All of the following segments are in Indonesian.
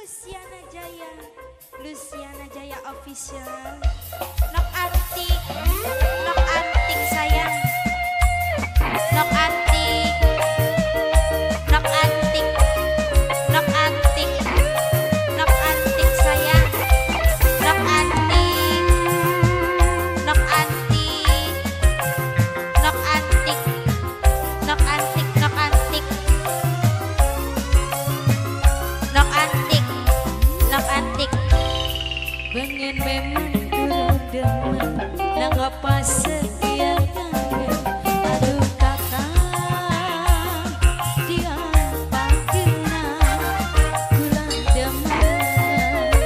Luciana Jaya, Luciana Jaya official. Nok antik, nok antik sayang, nok antik, nok antik, nok antik, nok antik sayang, nok antik, nok antik, nok antik, nok antik, nok antik, nok antik, nok antik. Pengen memang kurang demen, nggak pas setia kangen. Aduh kakak, dia pakena kurang demen.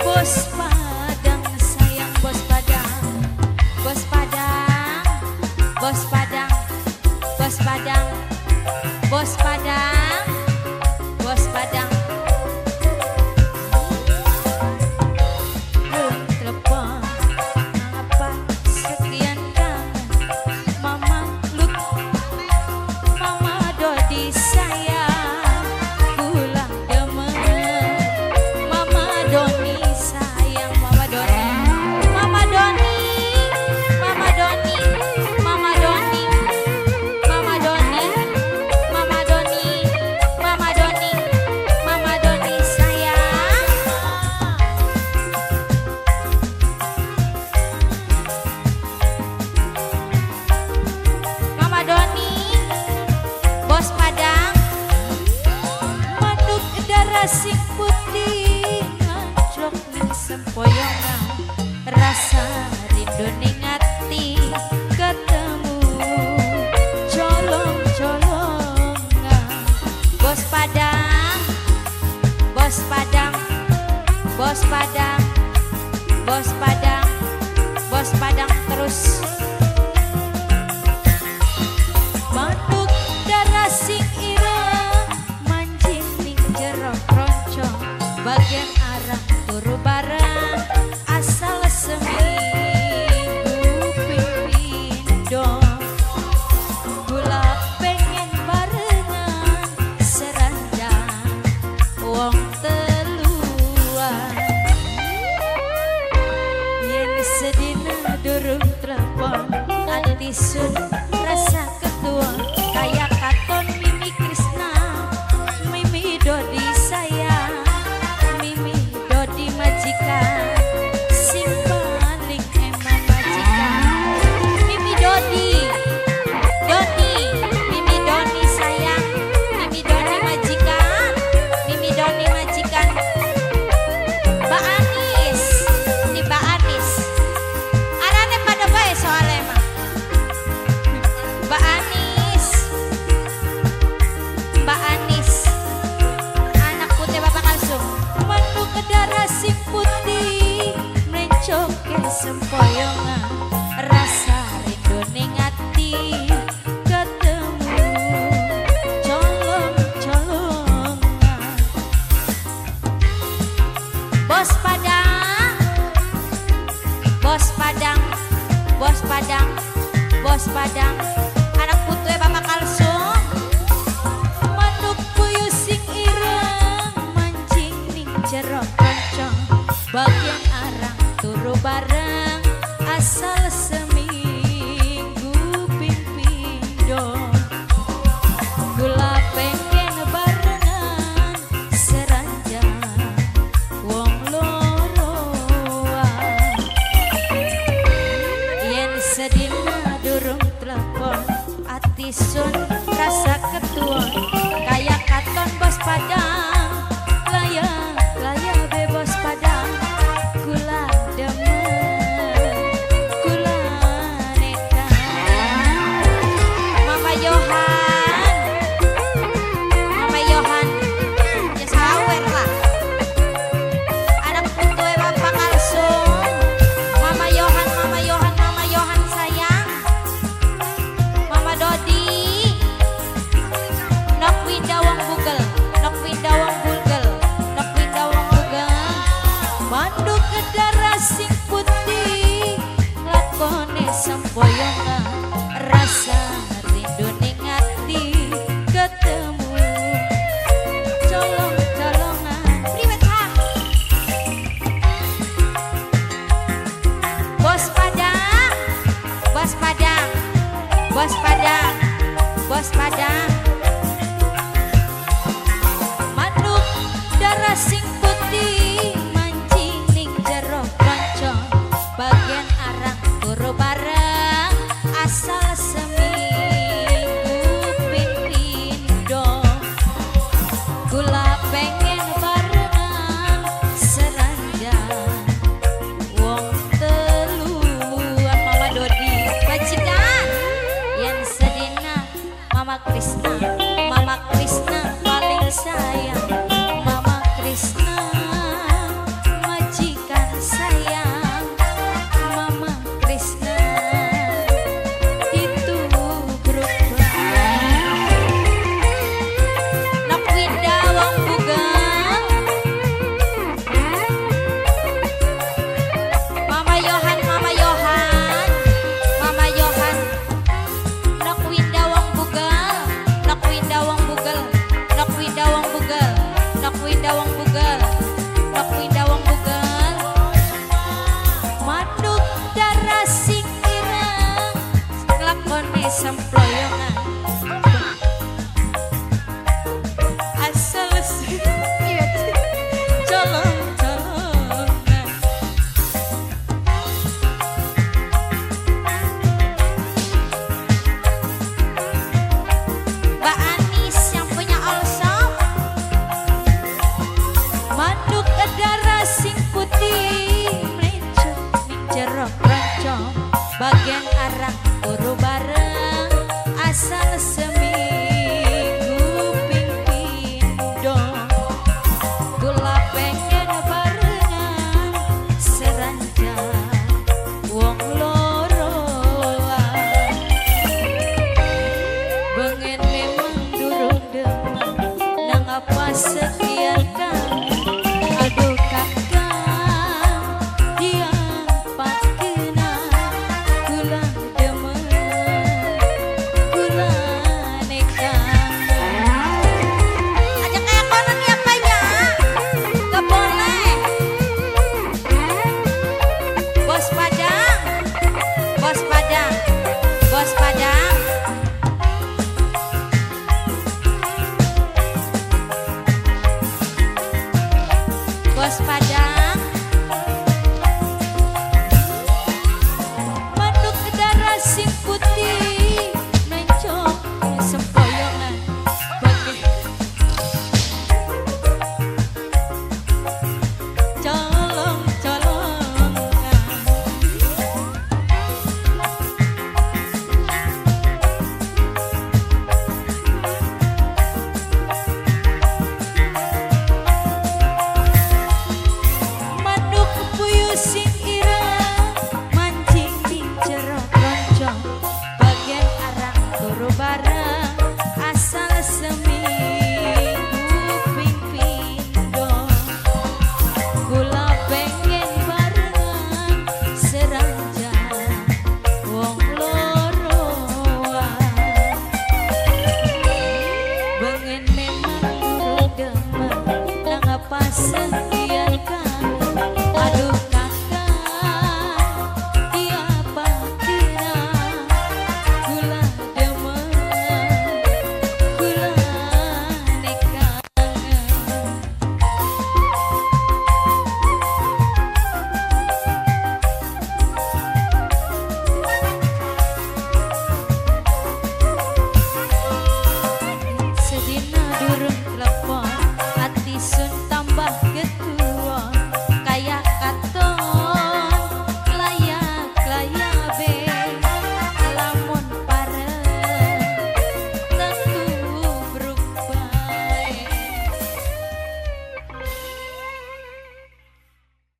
Bos Padang sayang, bos Padang, bos Padang, bos Padang, bos Padang, bos Padang, bos Padang. Sing putih ngajok ning sempoyongan, rasa rindu ning ati ketemu colong-colongan. Bos Padang, bos Padang, bos Padang, bos Padang, bos Padang terus. Manuk darah sing ireng manjing ning jero bagian arah turu bareng asal seminggu pipindo. Gula pengen barengan seranjang wong teluan. Yen sedina durung telepon ati sun rasa ketua kayak katon Mimi Krisna, Mimi Dodi sayang, majikan sing paling emang majikan. Mimi Dodi, Dodi, Mimi Doni sayang, Mimi Doni majikan, Mimi Doni majikan. Mbak Anis, ini Mbak Anis. Arane pada bae soalnya mah. Mbak Anis, Mbak Anis, anak putih Bapak Kalsum. Manuk darah sing putih mencoke sempoyongan, rasa rindu ning ati ketemu colong-colongan. Bos Padang, bos Padang, bos Padang, bos Padang, anak putih Bapak Kalsum. Manuk puyuh sing ireng mancing ning jero bagian arang turu bareng asal seminggu pipindo. Gula pengen barengan seranjang wong loroan. Yen sedina durung telepon ati sun rasa ketua kayak katon bos Padang. Layang be bos Padang, sekian kali. Aduh kakak dia pakena kula demen kula nekan. Ajak kayak konon ya Pak ya, gak boleh. Bos Padang, Bos Padang, Bos Padang. Bos Padang, manuk darah sing putih mencok sempoyongan bagi colong-colongan. Manuk puyuh sing ireng mancing di jero roncong bagian arang turu bareng asal seminggu ping pindho. Kula pengen barengan seranjan wong loroan. Bengen memang durung demen nang apa sekian kali. Aduh kakak dia pakena kula demen kula nekan. Sedina durung telepon ati sun tambah